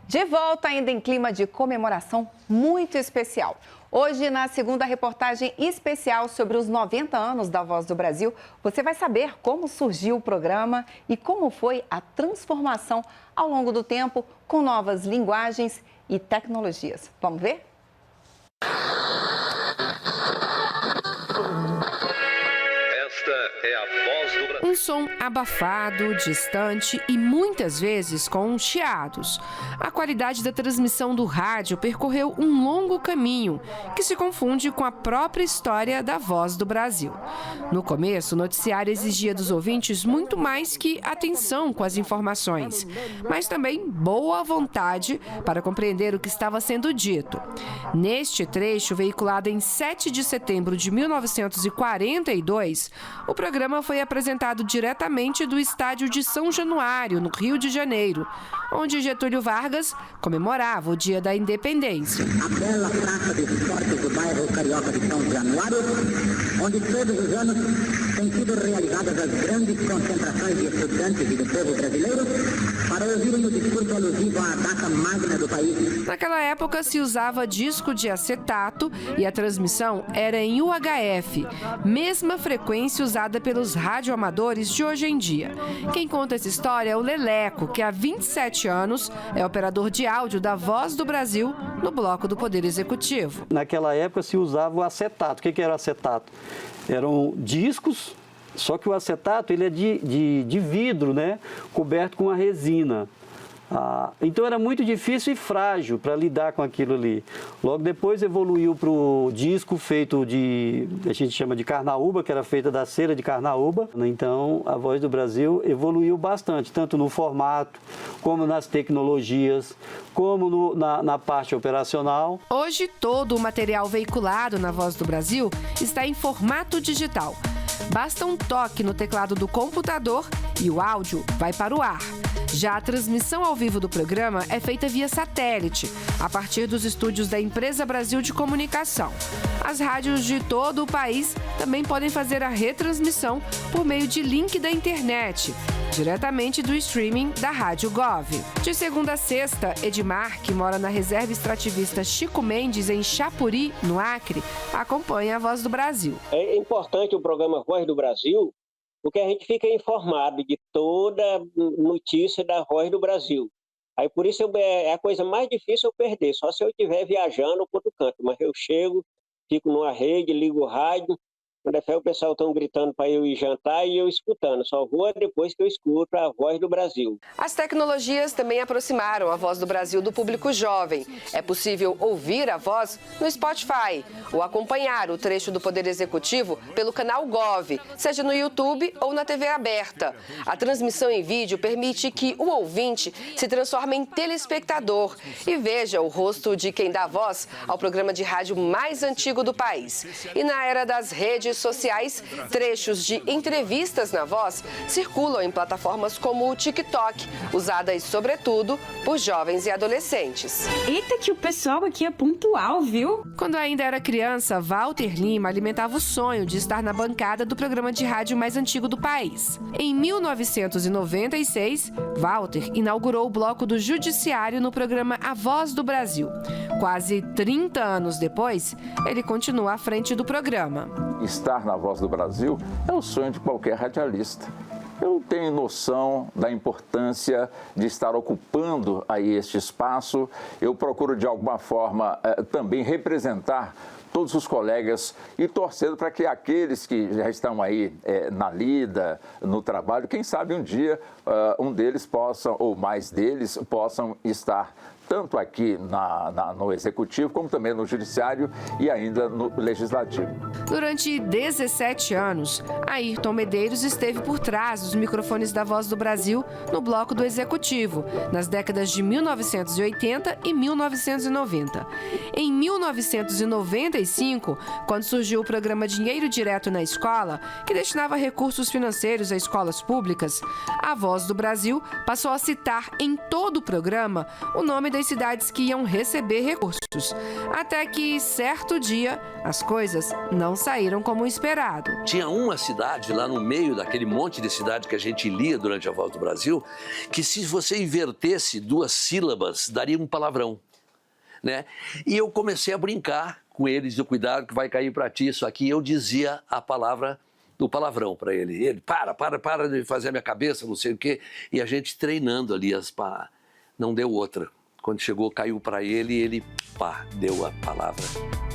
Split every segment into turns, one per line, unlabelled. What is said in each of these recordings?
De volta ainda em clima de comemoração muito especial. Hoje, na segunda reportagem especial sobre os 90 anos da Voz do Brasil, você vai saber como surgiu o programa e como foi a transformação ao longo do tempo com novas linguagens e tecnologias. Vamos ver?
É a Voz do Brasil.
Um som abafado, distante e muitas vezes com chiados. A qualidade da transmissão do rádio percorreu um longo caminho que se confunde com a própria história da Voz do Brasil. No começo, o noticiário exigia dos ouvintes muito mais que atenção com as informações, mas também boa vontade para compreender o que estava sendo dito. Neste trecho, veiculado em 7 de setembro de 1942, o programa foi apresentado diretamente do estádio de São Januário, no Rio de Janeiro, onde Getúlio Vargas comemorava o Dia da Independência.
A bela praça de esportes do bairro carioca de São Januário, onde todos os anos têm sido realizadas as grandes concentrações de estudantes e do povo brasileiro para ouvirem o discurso alusivo à data magna do país.
Naquela época se usava disco de acetato e a transmissão era em UHF, mesma frequência usada pelos radioamadores de hoje em dia. Quem conta essa história é o Leleco, que há 27 anos é operador de áudio da Voz do Brasil no Bloco do Poder Executivo.
Naquela época se usava o acetato. O que era o acetato? Eram discos, só que o acetato ele é de vidro, né? Coberto com a resina. Então era muito difícil e frágil para lidar com aquilo ali. Logo depois evoluiu para o disco feito a gente chama de carnaúba, que era feita da cera de carnaúba. Então a Voz do Brasil evoluiu bastante, tanto no formato, como nas tecnologias, como na parte operacional.
Hoje todo o material veiculado na Voz do Brasil está em formato digital. Basta um toque no teclado do computador e o áudio vai para o ar. Já a transmissão ao vivo do programa é feita via satélite, a partir dos estúdios da Empresa Brasil de Comunicação. As rádios de todo o país também podem fazer a retransmissão por meio de link da internet, diretamente do streaming da Rádio Gov. De segunda a sexta, Edmar, que mora na reserva extrativista Chico Mendes, em Chapuri, no Acre, acompanha a Voz do Brasil.
É importante o programa Voz do Brasil, porque a gente fica informado de toda notícia da Voz do Brasil. Aí por isso é a coisa mais difícil eu perder, só se eu estiver viajando para outro canto. Mas eu chego, fico numa rede, ligo o rádio, quando é fé o pessoal estão gritando para eu ir jantar e eu escutando. Só vou depois que eu escuto a Voz do Brasil.
As tecnologias também aproximaram a Voz do Brasil do público jovem. É possível ouvir a voz no Spotify ou acompanhar o trecho do Poder Executivo pelo canal Gov, seja no YouTube ou na TV aberta. A transmissão em vídeo permite que o ouvinte se transforme em telespectador e veja o rosto de quem dá voz ao programa de rádio mais antigo do país. E na era das redes sociais, trechos de entrevistas na Voz circulam em plataformas como o TikTok, usadas sobretudo por jovens e adolescentes.
Eita, que o pessoal aqui é pontual, viu?
Quando ainda era criança, Walter Lima alimentava o sonho de estar na bancada do programa de rádio mais antigo do país. Em 1996, Walter inaugurou o bloco do Judiciário no programa A Voz do Brasil. Quase 30 anos depois, ele continua à frente do programa.
Estar na Voz do Brasil é o sonho de qualquer radialista. Eu tenho noção da importância de estar ocupando aí este espaço. Eu procuro, de alguma forma, também representar todos os colegas e torcendo para que aqueles que já estão aí na lida, no trabalho, quem sabe um dia um deles possam, ou mais deles, possam estar tanto aqui no Executivo, como também no Judiciário e ainda no Legislativo.
Durante 17 anos, Ayrton Medeiros esteve por trás dos microfones da Voz do Brasil no Bloco do Executivo, nas décadas de 1980 e 1990. Em 1995, quando surgiu o programa Dinheiro Direto na Escola, que destinava recursos financeiros a escolas públicas, a Voz do Brasil passou a citar em todo o programa o nome da das cidades que iam receber recursos. Até que, certo dia, as coisas não saíram como esperado.
Tinha uma cidade lá no meio daquele monte de cidade que a gente lia durante a Voz do Brasil, que se você invertesse 2 sílabas, daria um palavrão, né? E eu comecei a brincar com eles, do cuidado que vai cair para ti isso aqui. Eu dizia a palavra do palavrão para ele. E ele, para de fazer a minha cabeça, não sei o quê. E a gente treinando ali as palavras. Não deu outra. Quando chegou, caiu para ele e ele, deu a palavra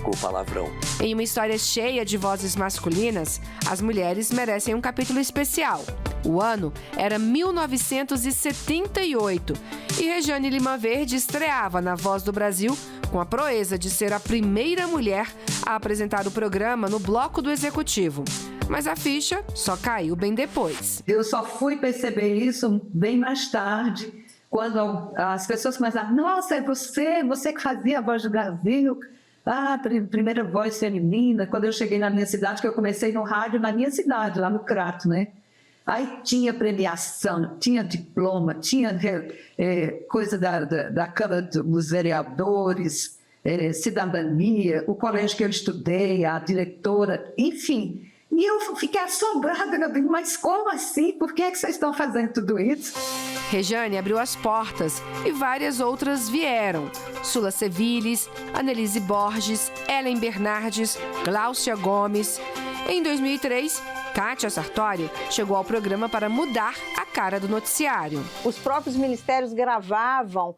com o palavrão.
Em uma história cheia de vozes masculinas, as mulheres merecem um capítulo especial. O ano era 1978 e Regiane Lima Verde estreava na Voz do Brasil com a proeza de ser a primeira mulher a apresentar o programa no bloco do Executivo. Mas a ficha só caiu bem depois.
Eu só fui perceber isso bem mais tarde, quando as pessoas começaram, nossa, é você que fazia a Voz do Brasil, primeira voz feminina. Quando eu cheguei na minha cidade, que eu comecei no rádio na minha cidade, lá no Crato, né? Aí tinha premiação, tinha diploma, tinha coisa da Câmara dos Vereadores, cidadania, o colégio que eu estudei, a diretora, enfim. E eu fiquei assombrada, mas como assim? Por que é que vocês estão fazendo tudo isso?
Regiane abriu as portas e várias outras vieram. Sula Seviles, Annelise Borges, Ellen Bernardes, Gláucia Gomes. Em 2003, Kátia Sartório chegou ao programa para mudar a cara do noticiário.
Os próprios ministérios gravavam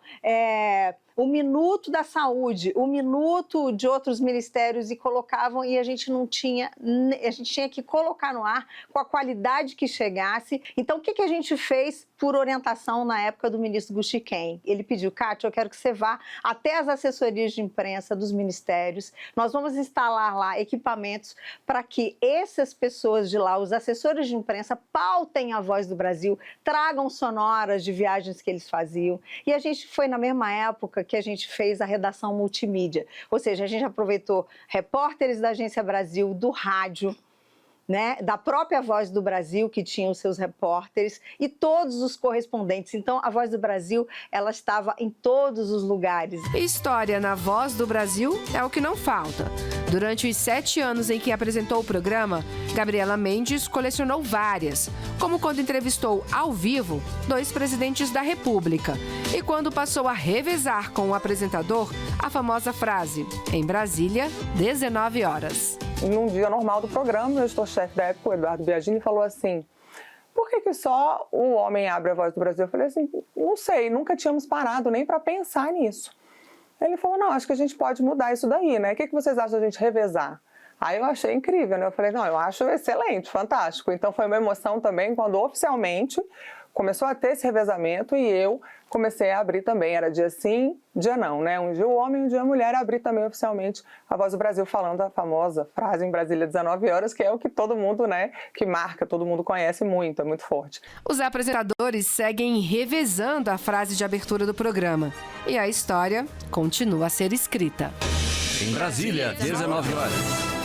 o minuto da saúde, o minuto de outros ministérios e colocavam, e a gente tinha que colocar no ar com a qualidade que chegasse. Então, o que a gente fez por orientação na época do ministro Gushiken? Ele pediu, Kátia, eu quero que você vá até as assessorias de imprensa dos ministérios, nós vamos instalar lá equipamentos para que essas pessoas de lá, os assessores de imprensa, pautem a Voz do Brasil, tragam sonoras de viagens que eles faziam. E a gente foi na mesma época que a gente fez a redação multimídia, ou seja, a gente aproveitou repórteres da Agência Brasil, do rádio, né, da própria Voz do Brasil, que tinha os seus repórteres, e todos os correspondentes. Então, a Voz do Brasil, ela estava em todos os lugares.
História na Voz do Brasil é o que não falta. Durante os 7 anos em que apresentou o programa, Gabriela Mendes colecionou várias, como quando entrevistou ao vivo 2 presidentes da República e quando passou a revezar com o apresentador a famosa frase, em Brasília, 19 horas.
Num dia normal do programa, meu editor-chefe da época, o Eduardo Biagini, falou assim, por que só o homem abre a Voz do Brasil? Eu falei assim, não sei, nunca tínhamos parado nem para pensar nisso. Ele falou, não, acho que a gente pode mudar isso daí, né? O que vocês acham da gente revezar? Aí eu achei incrível, né? Eu falei, não, eu acho excelente, fantástico. Então foi uma emoção também quando oficialmente começou a ter esse revezamento e eu comecei a abrir também. Era dia sim, dia não, né? Um dia o homem, um dia a mulher. Abri também oficialmente a Voz do Brasil falando a famosa frase em Brasília 19 horas, que é o que todo mundo, né, que marca, todo mundo conhece muito, é muito forte.
Os apresentadores seguem revezando a frase de abertura do programa. E a história continua a ser escrita.
Em Brasília, 19 horas.